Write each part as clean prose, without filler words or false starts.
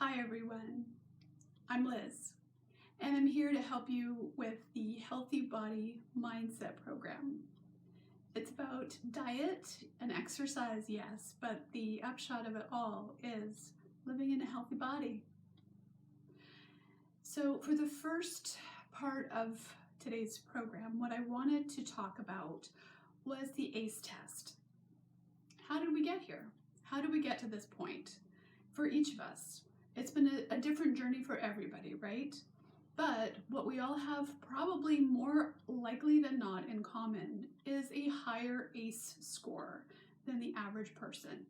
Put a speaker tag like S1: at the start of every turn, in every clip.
S1: Hi everyone, I'm Liz, and I'm here to help you with the Healthy Body Mindset Program. It's about diet and exercise, yes, but the upshot of it all is living in a healthy body. So for the first part of today's program, what I wanted to talk about was the ACE test. How did we get here? How did we get to this point? For each of us, it's been a different journey for everybody, right? But what we all have probably more likely than not in common is a higher ACE score than the average person.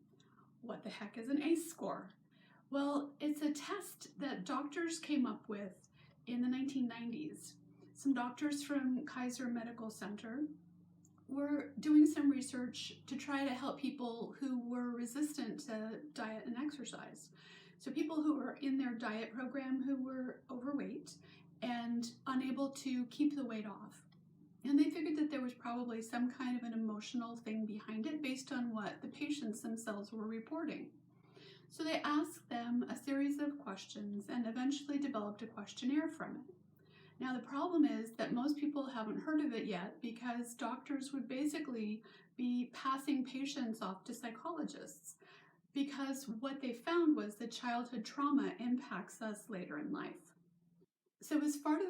S1: What the heck is an ACE score? Well, it's a test that doctors came up with in the 1990s. Some doctors from Kaiser Medical Center were doing some research to try to help people who were resistant to diet and exercise. So people who were in their diet program who were overweight and unable to keep the weight off. And they figured that there was probably some kind of an emotional thing behind it based on what the patients themselves were reporting. So they asked them a series of questions and eventually developed a questionnaire from it. Now the problem is that most people haven't heard of it yet because doctors would basically be passing patients off to psychologists because what they found was that childhood trauma impacts us later in life. So as part of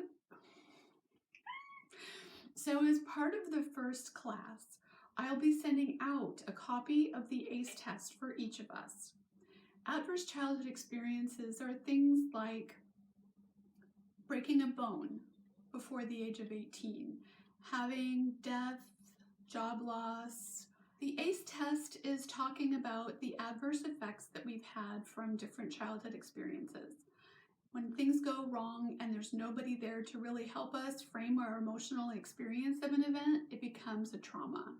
S1: the first class, I'll be sending out a copy of the ACE test for each of us. Adverse childhood experiences are things like breaking a bone before the age of 18, having death, job loss. The ACE test is talking about the adverse effects that we've had from different childhood experiences. When things go wrong and there's nobody there to really help us frame our emotional experience of an event, it becomes a trauma.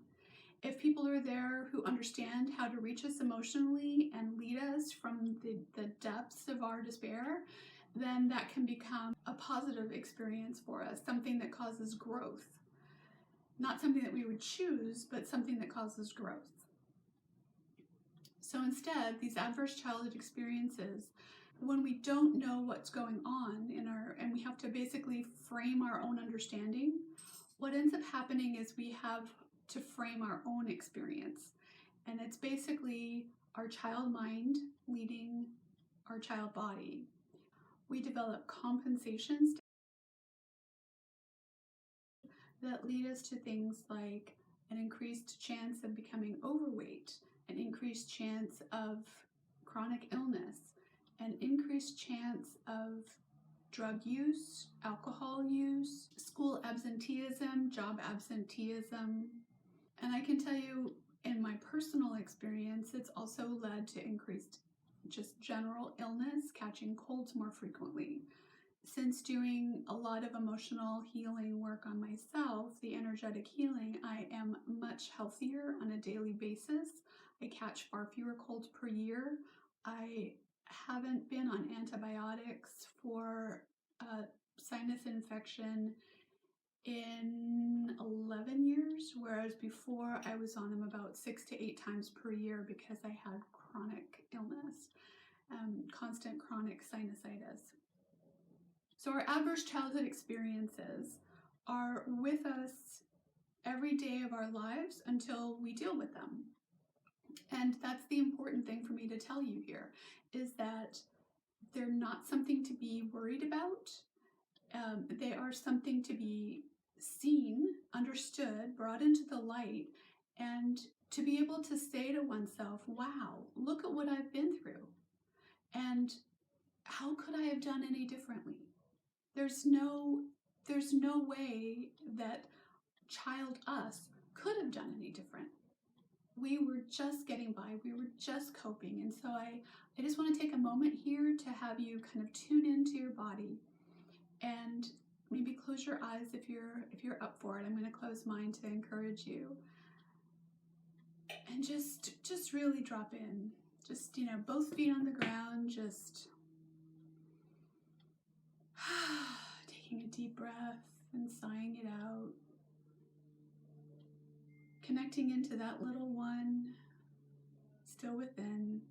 S1: If people are there who understand how to reach us emotionally and lead us from the depths of our despair, then that can become a positive experience for us, something that causes growth. Not something that we would choose, but something that causes growth. So instead, these adverse childhood experiences, when we don't know what's going on and we have to basically frame our own understanding, what ends up happening is we have to frame our own experience. And it's basically our child mind leading our child body. We develop compensations that lead us to things like an increased chance of becoming overweight, an increased chance of chronic illness, an increased chance of drug use, alcohol use, school absenteeism, job absenteeism. And I can tell you in my personal experience, it's also led to increased just general illness, catching colds more frequently. Since doing a lot of emotional healing work on myself, the energetic healing, I am much healthier on a daily basis. I catch far fewer colds per year. I haven't been on antibiotics for a sinus infection in 11 years, whereas before I was on them about 6 to 8 times per year because I had chronic illness, constant chronic sinusitis. So our adverse childhood experiences are with us every day of our lives until we deal with them. And that's the important thing for me to tell you here, is that they're not something to be worried about. They are something to be seen, understood, brought into the light, and to be able to say to oneself, wow, look at what I've been through. And how could I have done any differently? There's no way that child us could have done any different. We were just getting by. We were just coping. And so I just want to take a moment here to have you kind of tune into your body and maybe close your eyes if you're up for it. I'm going to close mine to encourage you. And just really drop in. Just, both feet on the ground, just taking a deep breath and sighing it out. Connecting into that little one still within.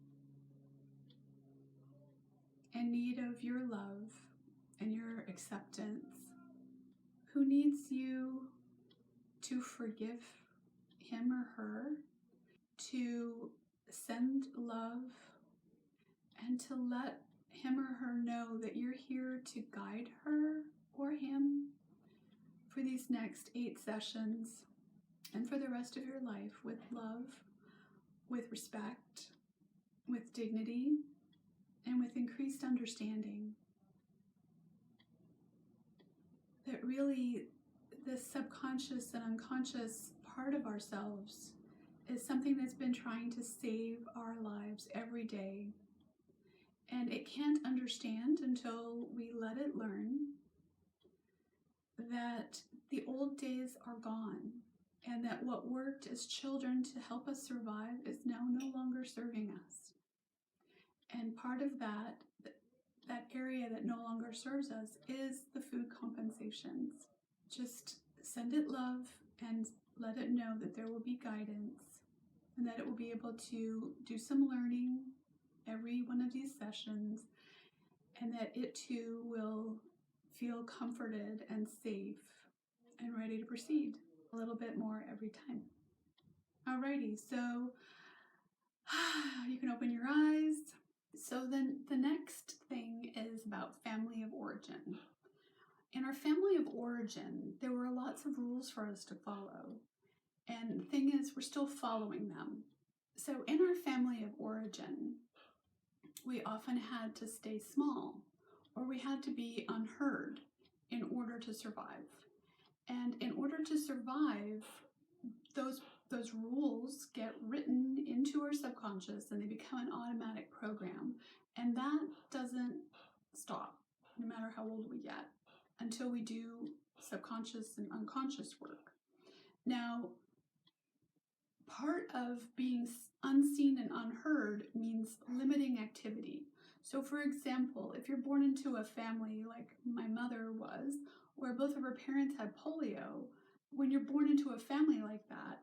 S1: in need of your love and your acceptance, who needs you to forgive him or her, to send love, and to let him or her know that you're here to guide her or him for these next 8 sessions and for the rest of your life with love, with respect, with dignity, and with increased understanding. That really this subconscious and unconscious part of ourselves is something that's been trying to save our lives every day. And it can't understand until we let it learn that the old days are gone and that what worked as children to help us survive is now no longer serving us. And part of that area that no longer serves us is the food compensations. Just send it love and let it know that there will be guidance and that it will be able to do some learning every one of these sessions, and that it too will feel comforted and safe and ready to proceed a little bit more every time. Alrighty, so you can open your eyes. So then the next thing is about family of origin. In our family of origin, there were lots of rules for us to follow. And the thing is, we're still following them. So in our family of origin, we often had to stay small, or we had to be unheard in order to survive. And in order to survive, those rules get written into our subconscious and they become an automatic program. And that doesn't stop, no matter how old we get, until we do subconscious and unconscious work. Now, part of being unseen and unheard means limiting activity. So for example, if you're born into a family like my mother was, where both of her parents had polio, when you're born into a family like that,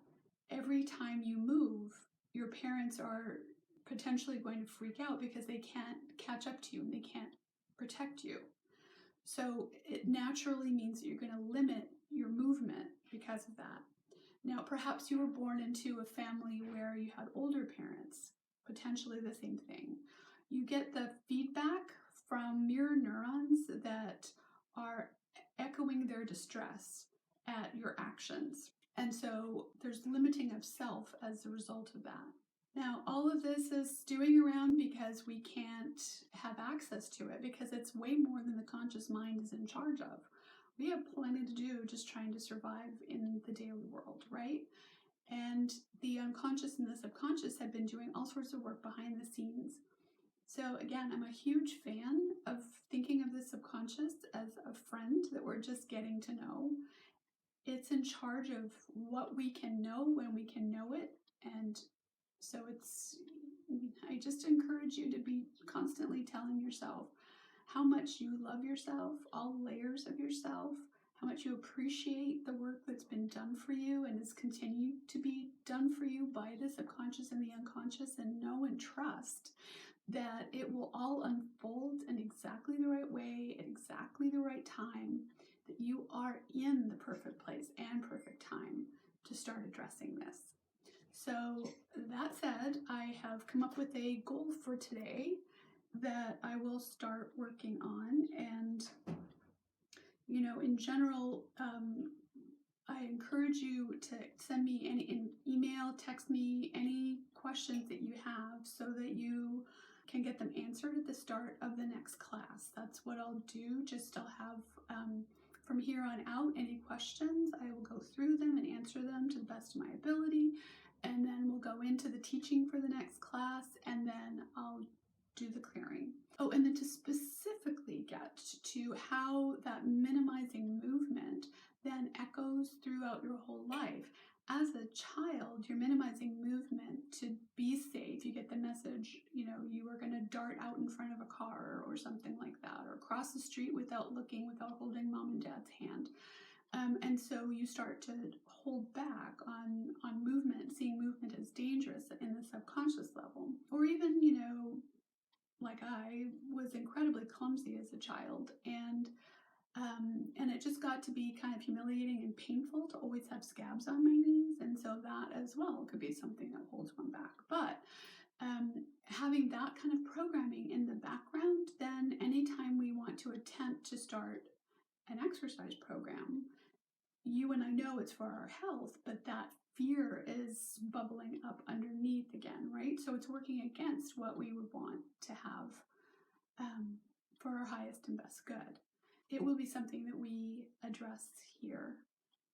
S1: every time you move, your parents are potentially going to freak out because they can't catch up to you and they can't protect you. So it naturally means that you're going to limit your movement because of that. Now, perhaps you were born into a family where you had older parents, potentially the same thing. You get the feedback from mirror neurons that are echoing their distress at your actions. And so there's limiting of self as a result of that. Now, all of this is stewing around because we can't have access to it, because it's way more than the conscious mind is in charge of. We have plenty to do just trying to survive in the daily world, right? And the unconscious and the subconscious have been doing all sorts of work behind the scenes. So again, I'm a huge fan of thinking of the subconscious as a friend that we're just getting to know. It's in charge of what we can know when we can know it. And so I just encourage you to be constantly telling yourself how much you love yourself, all layers of yourself, how much you appreciate the work that's been done for you and is continued to be done for you by the subconscious and the unconscious, and know and trust that it will all unfold in exactly the right way at exactly the right time, that you are in the perfect place and perfect time to start addressing this. So that said, I have come up with a goal for today that I will start working on. And, in general, I encourage you to send me an email, text me any questions that you have so that you can get them answered at the start of the next class. That's what I'll do. I'll have, from here on out, any questions, I will go through them and answer them to the best of my ability. And then we'll go into the teaching for the next class, and then I'll do the clearing. Oh, and then to specifically get to how that minimizing movement then echoes throughout your whole life. As a child, you're minimizing movement to be safe. You get the message, you are going to dart out in front of a car or something like that, or cross the street without looking, without holding mom and dad's hand. And so you start to hold back on movement, seeing movement as dangerous in the subconscious level. Or even, like I was incredibly clumsy as a child, and it just got to be kind of humiliating and painful to always have scabs on my knees, and so that as well could be something that holds one back. But having that kind of programming in the background, then anytime we want to attempt to start an exercise program, you and I know it's for our health, but that fear is bubbling up underneath again, right? So it's working against what we would want to have for our highest and best good. It will be something that we address here.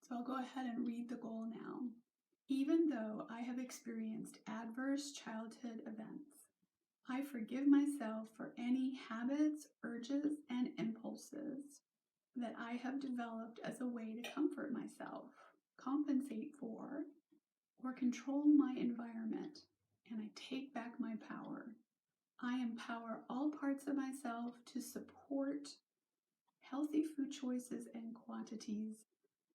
S1: So I'll go ahead and read the goal now. Even though I have experienced adverse childhood events, I forgive myself for any habits, urges, and impulses that I have developed as a way to comfort myself, compensate for, or control my environment, and I take back my power. I empower all parts of myself to support healthy food choices and quantities,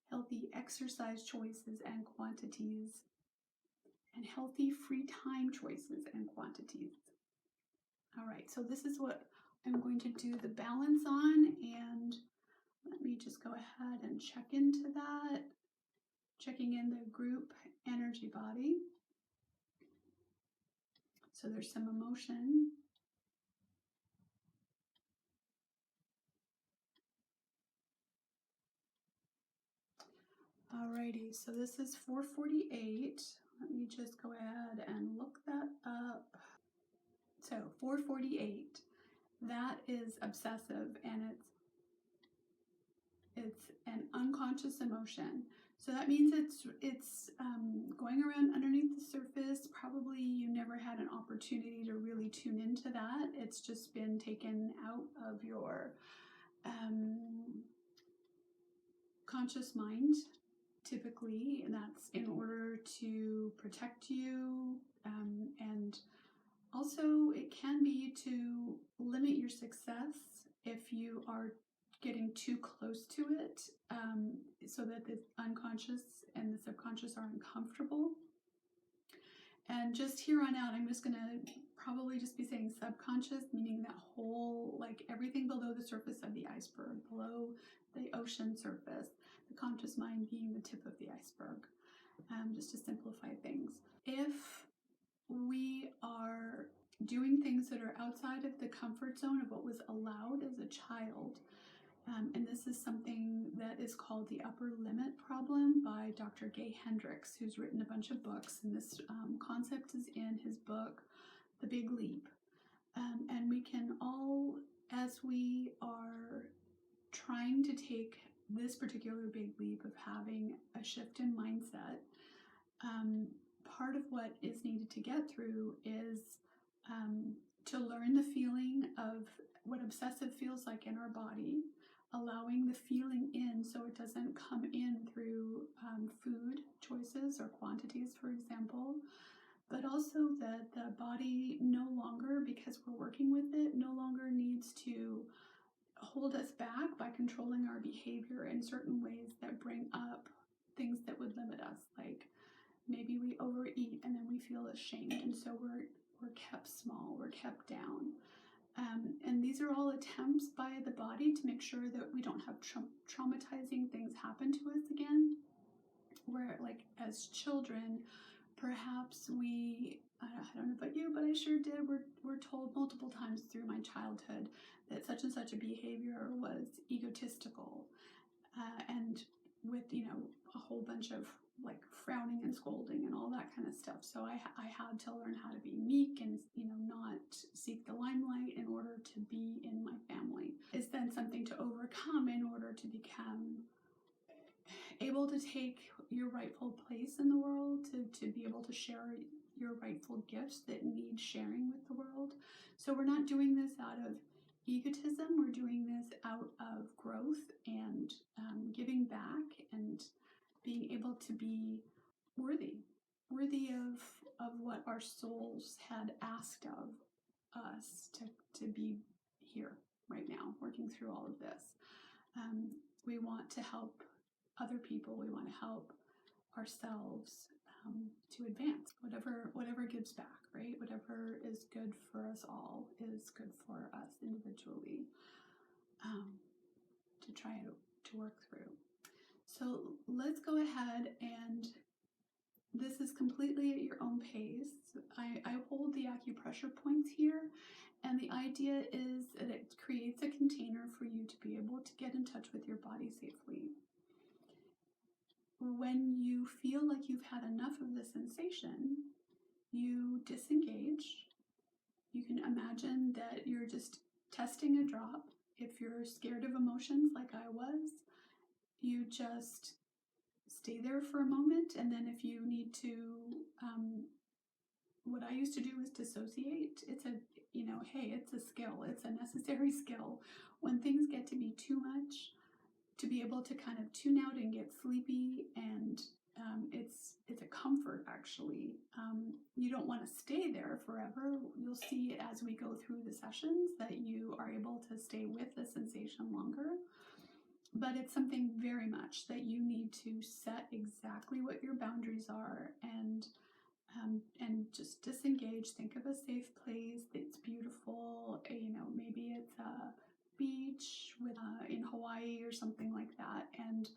S1: healthy exercise choices and quantities, and healthy free time choices and quantities. All right, so this is what I'm going to do the balance on, and let me just go ahead and check into that, checking in the group energy body. So there's some emotion. Alrighty, so this is 448. Let me just go ahead and look that up. So 448, that is obsessive, and it's an unconscious emotion. So that means it's going around underneath the surface. Probably you never had an opportunity to really tune into that. It's just been taken out of your conscious mind, typically, and that's in order to protect you, and also it can be to limit your success if you are getting too close to it, so that the unconscious and the subconscious are uncomfortable. And just here on out, I'm just going to probably just be saying subconscious, meaning that whole, like everything below the surface of the iceberg, below the ocean surface, the conscious mind being the tip of the iceberg, just to simplify things. If we are doing things that are outside of the comfort zone of what was allowed as a child, and this is something that is called the upper limit problem by Dr. Gay Hendricks, who's written a bunch of books, and this concept is in his book, The Big Leap. And we can all, as we are trying to take this particular big leap of having a shift in mindset, part of what is needed to get through is to learn the feeling of what obsessive feels like in our body, allowing the feeling in so it doesn't come in through food choices or quantities, for example, but also that the body no longer, because we're working with it, no longer needs to hold us back by controlling our behavior in certain ways that bring up things that would limit us, like maybe we overeat and then we feel ashamed, and so we're kept small, we're kept down. And these are all attempts by the body to make sure that we don't have traumatizing things happen to us again, where like as children, perhaps we, I don't know about you, but I sure did, we're told multiple times through my childhood that such and such a behavior was egotistical, and with, a whole bunch of like frowning and scolding and all that kind of stuff. So I had to learn how to be meek and, not seek the limelight in order to be in my family. Is then something to overcome in order to become able to take your rightful place in the world, to be able to share your rightful gifts that need sharing with the world. So we're not doing this out of egotism, we're doing this out of growth and giving back and being able to be worthy of what our souls had asked of us to be here right now, working through all of this. We want to help other people, we want to help ourselves, to advance. Whatever gives back, right? Whatever is good for us all is good for us individually, to try to work through. So let's go ahead, and this is completely at your own pace. I hold the acupressure points here, and the idea is that it creates a container for you to be able to get in touch with your body safely. When you feel like you've had enough of the sensation, you disengage. You can imagine that you're just testing a drop. If you're scared of emotions like I was, you just stay there for a moment, and then if you need to, what I used to do is dissociate. It's hey, it's a skill. It's a necessary skill. When things get to be too much, to be able to kind of tune out and get sleepy, and it's a comfort, actually. You don't want to stay there forever. You'll see as we go through the sessions that you are able to stay with the sensation longer. But it's something very much that you need to set exactly what your boundaries are, and just disengage. Think of a safe place that's beautiful. Maybe it's a beach in Hawaii or something like that, and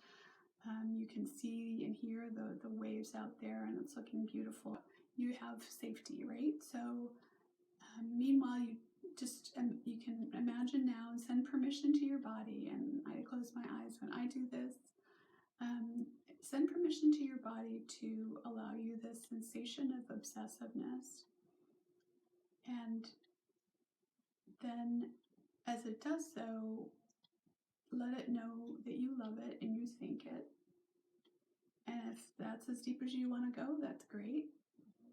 S1: you can see and hear the waves out there, and it's looking beautiful. You have safety, right? So meanwhile, you can imagine now and send permission to your body, and I close my eyes when I do this. Send permission to your body to allow you this sensation of obsessiveness, and then as it does so, let it know that you love it and you thank it. And if that's as deep as you want to go, that's great.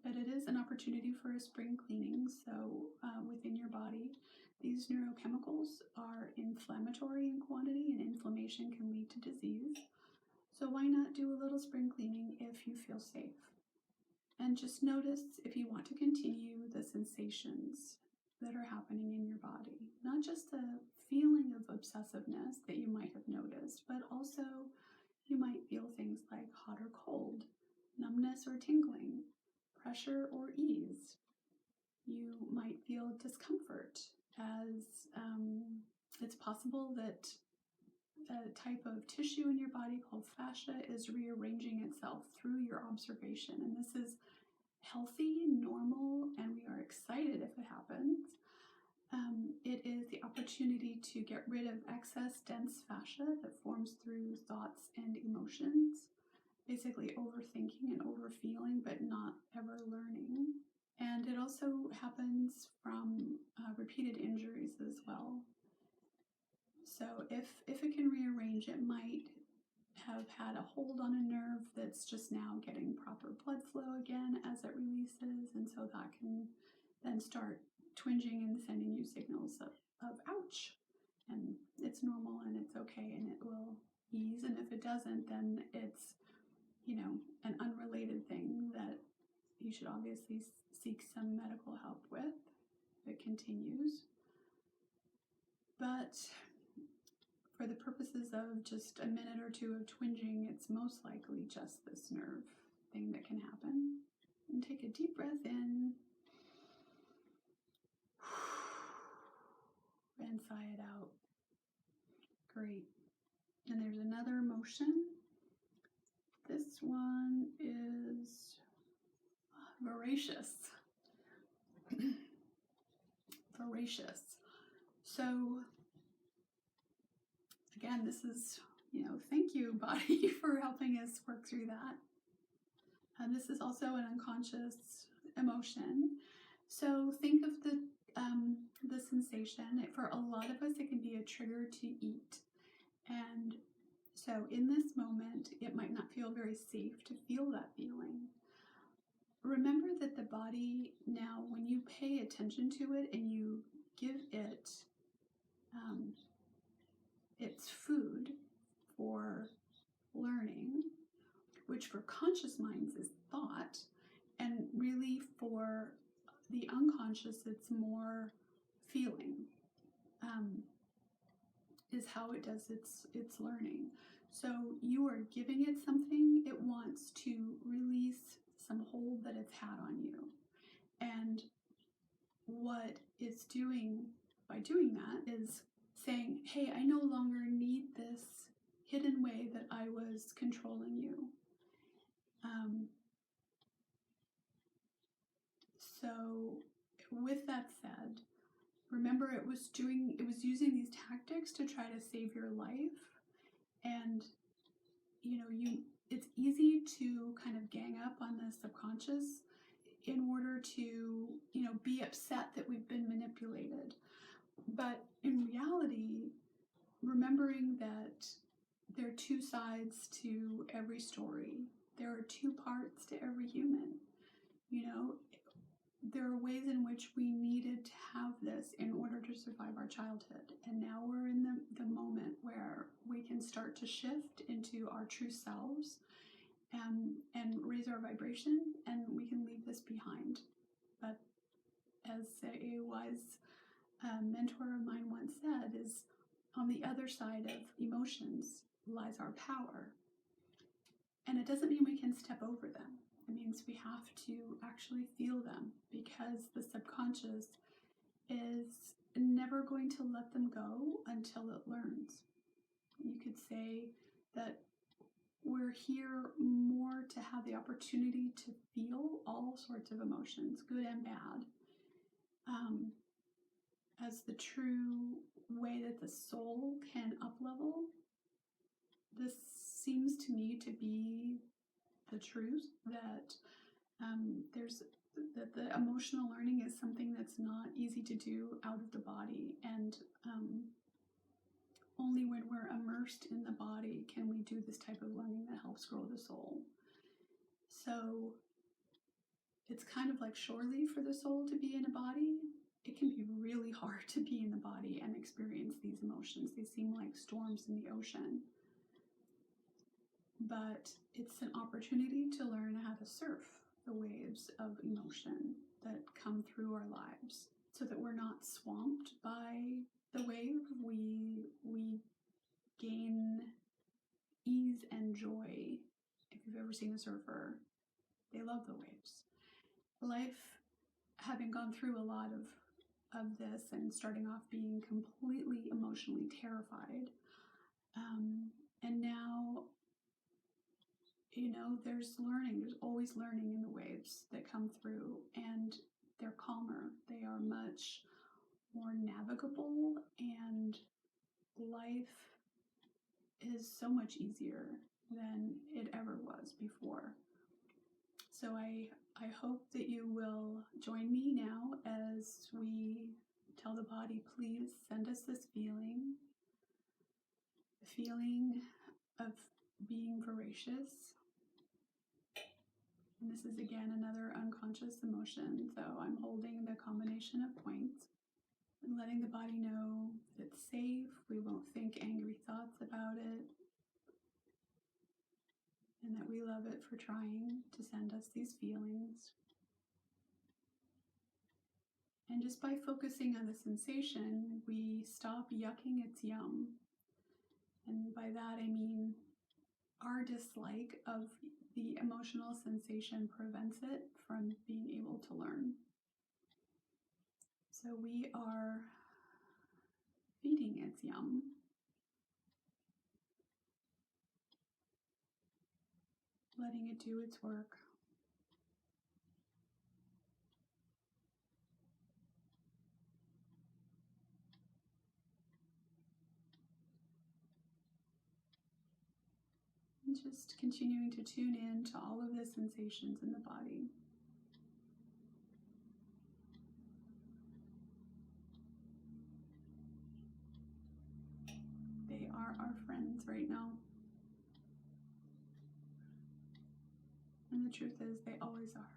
S1: But it is an opportunity for a spring cleaning. So within your body, these neurochemicals are inflammatory in quantity, and inflammation can lead to disease. So why not do a little spring cleaning if you feel safe? And just notice if you want to continue the sensations that are happening in your body. Not just the feeling of obsessiveness that you might have noticed, but also you might feel things like hot or cold, numbness or tingling, pressure or ease. You might feel discomfort, as it's possible that a type of tissue in your body called fascia is rearranging itself through your observation. And this is healthy, normal, and we are excited if it happens. It is the opportunity to get rid of excess dense fascia that forms through thoughts and emotions, basically overthinking and overfeeling, but not ever learning. And it also happens from repeated injuries as well. So if it can rearrange, it might have had a hold on a nerve that's just now getting proper blood flow again as it releases, and so that can then start twinging and sending you signals of ouch, and it's normal and it's okay and it will ease. And if it doesn't, then it's an unrelated thing that you should obviously seek some medical help with if it continues. But for the purposes of just a minute or two of twinging, it's most likely just this nerve thing that can happen. And take a deep breath in and sigh it out. Great. And there's another emotion. This one is voracious. Voracious. So again, this is, thank you, body, for helping us work through that. This is also an unconscious emotion. So think of the sensation. For a lot of us, it can be a trigger to eat. And so in this moment, it might not feel very safe to feel that feeling. Remember that the body now, when you pay attention to it and you give it its food for learning, which for conscious minds is thought, and really for the unconscious, it's more feeling, is how it does its learning. So you are giving it something, it wants to release some hold that it's had on you. And what it's doing by doing that is saying, hey, I no longer need this hidden way that I was controlling you. So with that said, remember it was using these tactics to try to save your life. And it's easy to kind of gang up on the subconscious in order to be upset that we've been manipulated. But in reality, remembering that there are two sides to every story, there are two parts to every human. There are ways in which we needed to have this in order to survive our childhood. And now we're in the moment where we can start to shift into our true selves and raise our vibration, and we can leave this behind. But as a wise mentor of mine once said, is on the other side of emotions lies our power. And it doesn't mean we can step over them. It means we have to actually feel them, because the subconscious is never going to let them go until it learns. You could say that we're here more to have the opportunity to feel all sorts of emotions, good and bad, as the true way that the soul can up-level. This seems to me to be the truth, that that the emotional learning is something that's not easy to do out of the body, and only when we're immersed in the body can we do this type of learning that helps grow the soul. So it's kind of like shore leave for the soul to be in a body. It can be really hard to be in the body and experience these emotions. They seem like storms in the ocean. But it's an opportunity to learn how to surf the waves of emotion that come through our lives, so that we're not swamped by the wave. We gain ease and joy. If you've ever seen a surfer, they love the waves. Life, having gone through a lot of this and starting off being completely emotionally terrified, and now there's always learning in the waves that come through, and they're calmer. They are much more navigable, and life is so much easier than it ever was before. So I hope that you will join me now as we tell the body, please send us this feeling, the feeling of being voracious. And this is again another unconscious emotion, so I'm holding the combination of points and letting the body know that it's safe. We won't think angry thoughts about it, and that we love it for trying to send us these feelings. And just by focusing on the sensation, we stop yucking its yum. And by that I mean our dislike of the emotional sensation prevents it from being able to learn. So we are feeding its yum. Letting it do its work. And just continuing to tune in to all of the sensations in the body. They are our friends right now. And the truth is, they always are.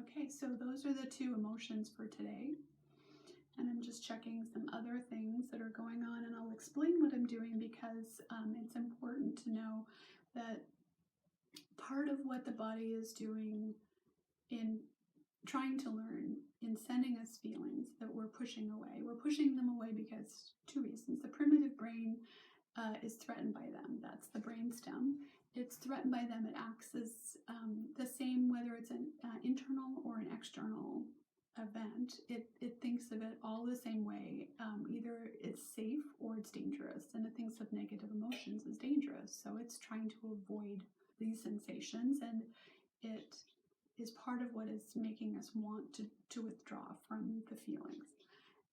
S1: Okay, so those are the two emotions for today. And I'm just checking some other things that are going on, and I'll explain what I'm doing, because it's important to know that part of what the body is doing in trying to learn in sending us feelings that we're pushing away. We're pushing them away because 2 reasons. The primitive brain is threatened by them. That's the brainstem. It's threatened by them. It acts as the same, whether it's an internal or an external event. It thinks of it all the same way. Either it's safe or it's dangerous, and it thinks of negative emotions as dangerous. So it's trying to avoid these sensations, and it is part of what is making us want to withdraw from the feelings.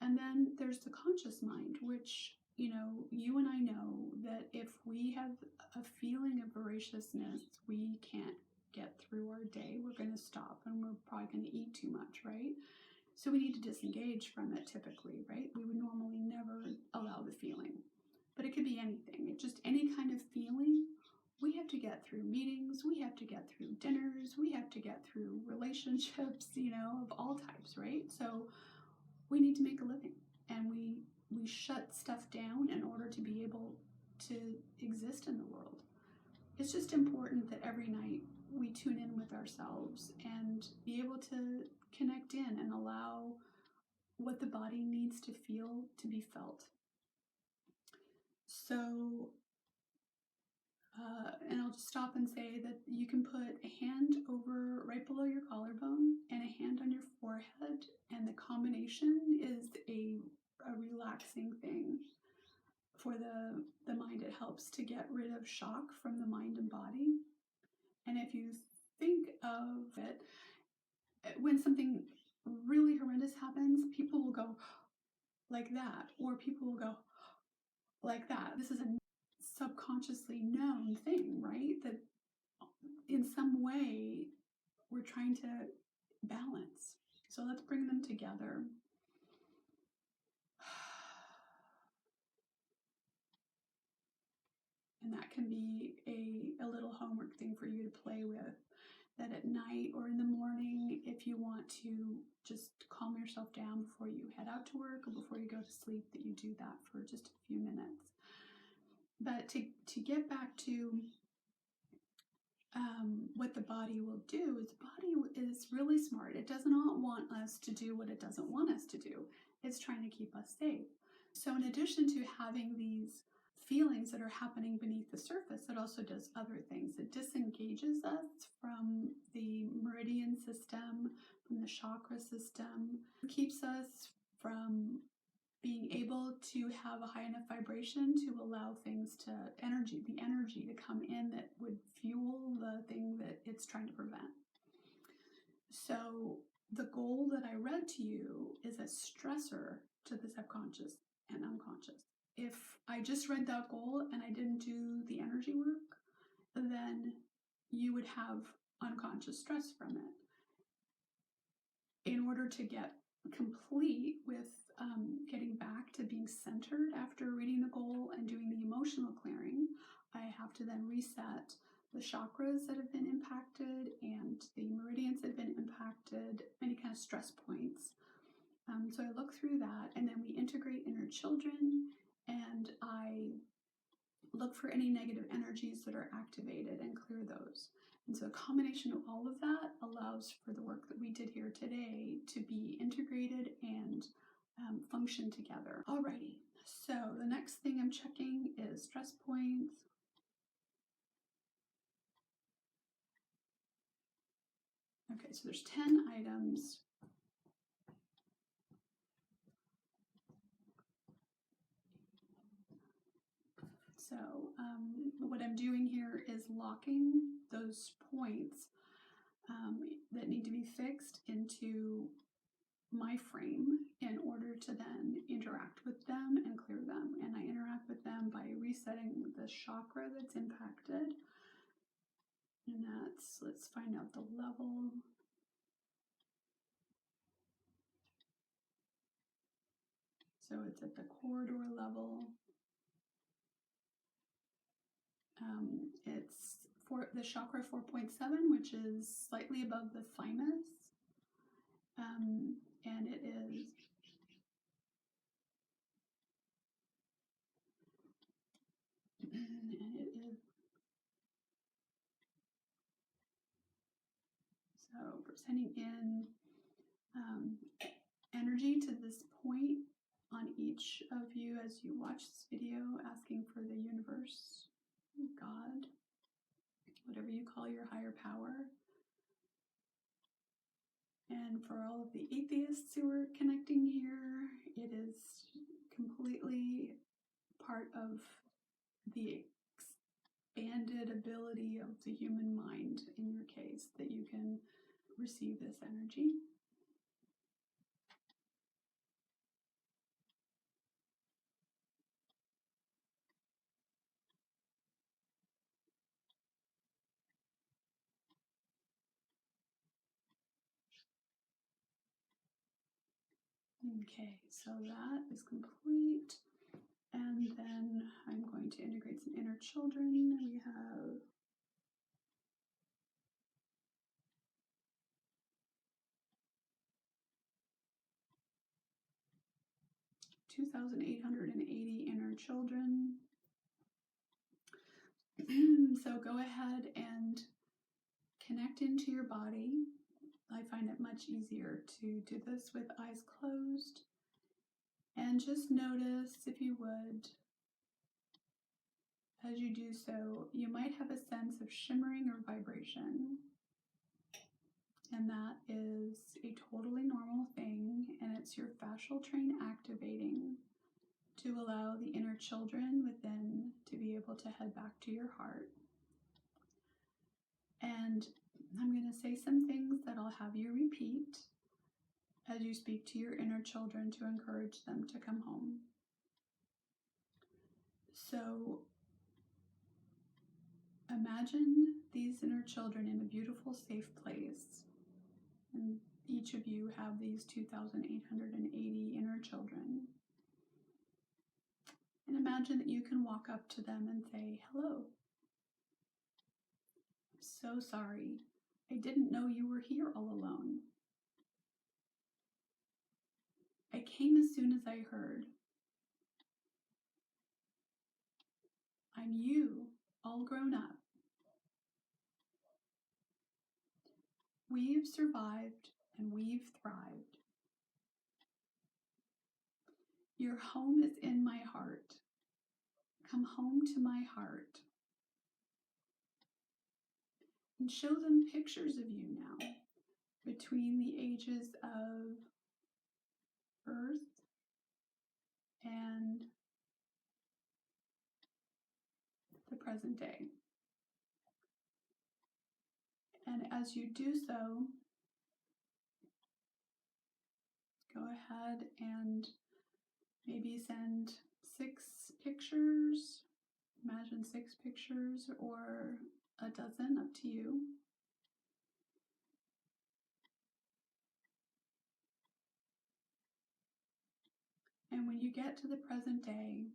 S1: And then there's the conscious mind, which, you and I know that if we have a feeling of voraciousness, we can't get through our day. We're going to stop, and we're probably going to eat too much, right? So we need to disengage from it typically, right? We would normally never allow the feeling. But it could be anything. It's just any kind of feeling. We have to get through meetings, we have to get through dinners, we have to get through relationships, of all types, right? So we need to make a living, and we shut stuff down in order to be able to exist in the world. It's just important that every night we tune in with ourselves and be able to connect in and allow what the body needs to feel to be felt. So and I'll just stop and say that you can put a hand over right below your collarbone and a hand on your forehead, and the combination is a relaxing thing for the mind. It helps to get rid of shock from the mind and body. And if you think of it, when something really horrendous happens, people will go like that, or people will go like that. This is a subconsciously known thing, right? That in some way we're trying to balance. So let's bring them together. And that can be a little homework thing for you to play with, that at night or in the morning, if you want to just calm yourself down before you head out to work or before you go to sleep, that you do that for just a few minutes. But to get back to what the body will do, is the body is really smart. It does not want us to do what it doesn't want us to do. It's trying to keep us safe. So in addition to having these feelings that are happening beneath the surface, it also does other things. It disengages us from the meridian system, from the chakra system. It keeps us from being able to have a high enough vibration to allow things to the energy to come in that would fuel the thing that it's trying to prevent. So the goal that I read to you is a stressor to the subconscious and unconscious. If I just read that goal and I didn't do the energy work, then you would have unconscious stress from it. In order to get complete with getting back to being centered after reading the goal and doing the emotional clearing, I have to then reset the chakras that have been impacted and the meridians that have been impacted, any kind of stress points. So I look through that, and then we integrate inner children, and I look for any negative energies that are activated and clear those. And so a combination of all of that allows for the work that we did here today to be integrated and function together. Alrighty, so the next thing I'm checking is stress points. Okay, so there's 10 items. So what I'm doing here is locking those points that need to be fixed into my frame in order to then interact with them and clear them. And I interact with them by resetting the chakra that's impacted. And that's, let's find out the level. So it's at the corridor level. It's for the chakra 4.7, which is slightly above the thymus. And it is so we're sending in as you watch this video, asking for the universe, God, whatever you call your higher power, and for all of the atheists who are connecting here, it is completely part of the expanded ability of the human mind, in your case, that you can receive this energy. Okay, so that is complete. And then I'm going to integrate some inner children. We have 2,880 inner children. So go ahead and connect into your body. I find it much easier to do this with eyes closed. And just notice, if you would, as you do so, you might have a sense of shimmering or vibration. And that is a totally normal thing, and it's your fascial train activating to allow the inner children within to be able to head back to your heart. And I'm going to say some things that I'll have you repeat as you speak to your inner children to encourage them to come home. So imagine these inner children in a beautiful, safe place. And each of you have these 2,880 inner children. And imagine that you can walk up to them and say, hello. I'm so sorry. I didn't know you were here all alone. I came as soon as I heard. I'm you, all grown up. We've survived and we've thrived. Your home is in my heart. Come home to my heart. And show them pictures of you now between the ages of birth and the present day. And as you do so, go ahead and maybe send 6 pictures. Imagine 6 pictures or a dozen, up to you. And when you get to the present day,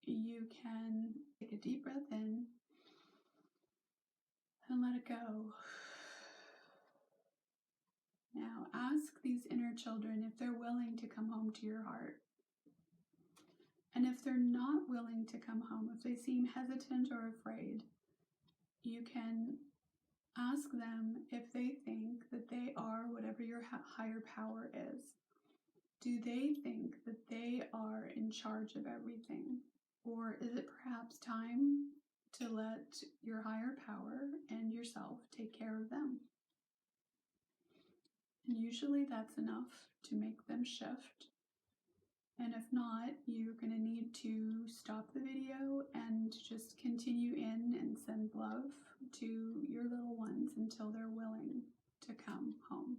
S1: you can take a deep breath in and let it go. Now ask these inner children if they're willing to come home to your heart. And if they're not willing to come home, if they seem hesitant or afraid, you can ask them if they think that they are whatever your higher power is. Do they think that they are in charge of everything? Or is it perhaps time to let your higher power and yourself take care of them? And usually that's enough to make them shift. And if not, you're going to need to stop the video and just continue in and send love to your little ones until they're willing to come home.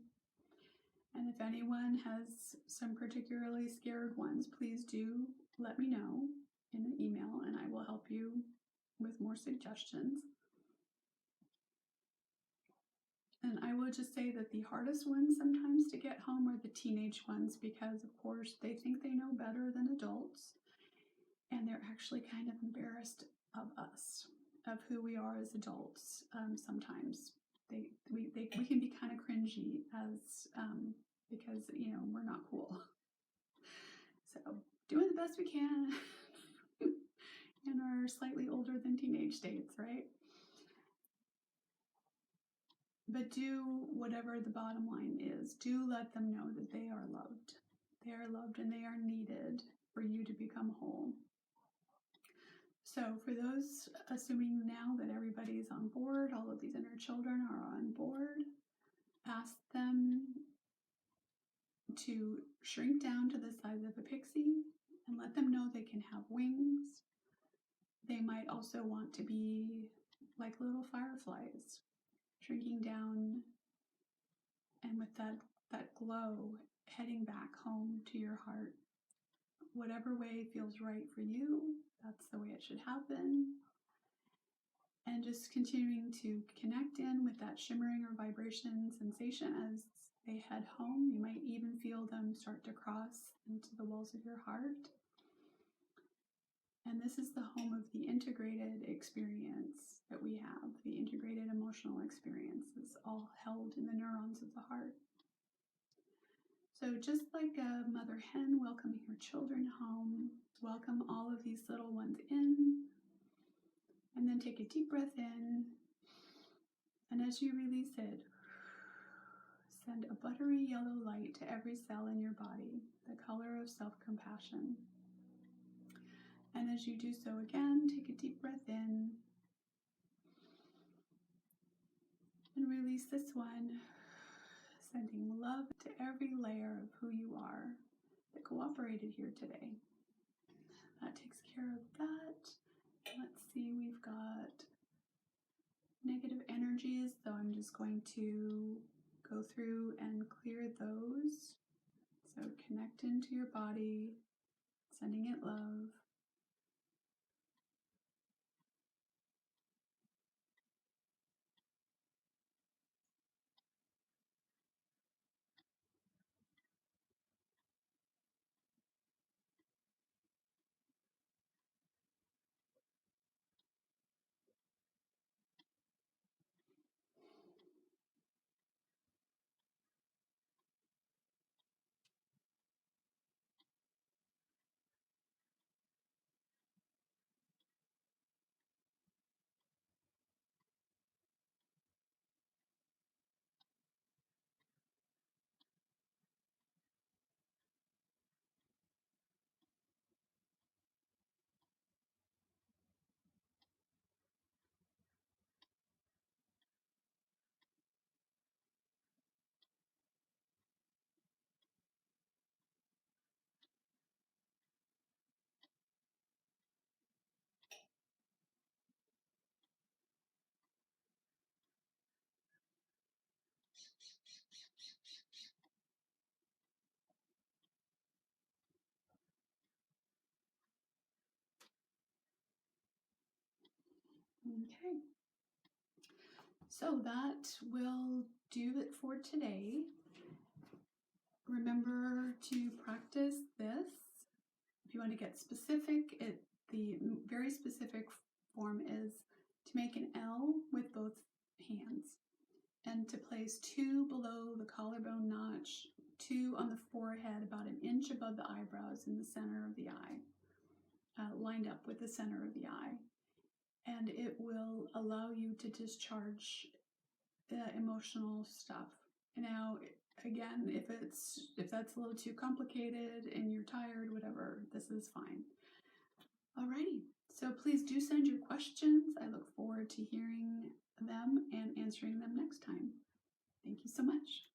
S1: And if anyone has some particularly scared ones, please do let me know in an email and I will help you with more suggestions. And I will just say that the hardest ones sometimes to get home are the teenage ones, because of course they think they know better than adults, and they're actually kind of embarrassed of us, of who we are as adults. Sometimes we can be kind of cringy as because we're not cool. So doing the best we can in our slightly older than teenage states, right? But do whatever the bottom line is. Do let them know that they are loved. They are loved and they are needed for you to become whole. So for those, assuming now that everybody is on board, all of these inner children are on board, ask them to shrink down to the size of a pixie and let them know they can have wings. They might also want to be like little fireflies, shrinking down, and with that glow, heading back home to your heart. Whatever way feels right for you, that's the way it should happen. And just continuing to connect in with that shimmering or vibration sensation as they head home. You might even feel them start to cross into the walls of your heart. And this is the home of the integrated experience that we have. The integrated emotional experience is all held in the neurons of the heart. So just like a mother hen welcoming her children home, welcome all of these little ones in, and then take a deep breath in. And as you release it, send a buttery yellow light to every cell in your body, the color of self-compassion. And as you do so again, take a deep breath in and release this one, sending love to every layer of who you are that cooperated here today. That takes care of that. Let's see, we've got negative energies, so I'm just going to go through and clear those. So connect into your body, sending it love. Okay. So that will do it for today. Remember to practice this. If you want to get specific, the very specific form is to make an L with both hands and to place 2 below the collarbone notch, 2 on the forehead, about an inch above the eyebrows in the center of the eye, lined up with the center of the eye. And it will allow you to discharge emotional stuff. Now, again, if that's a little too complicated and you're tired, whatever, this is fine. Alrighty, so please do send your questions. I look forward to hearing them and answering them next time. Thank you so much.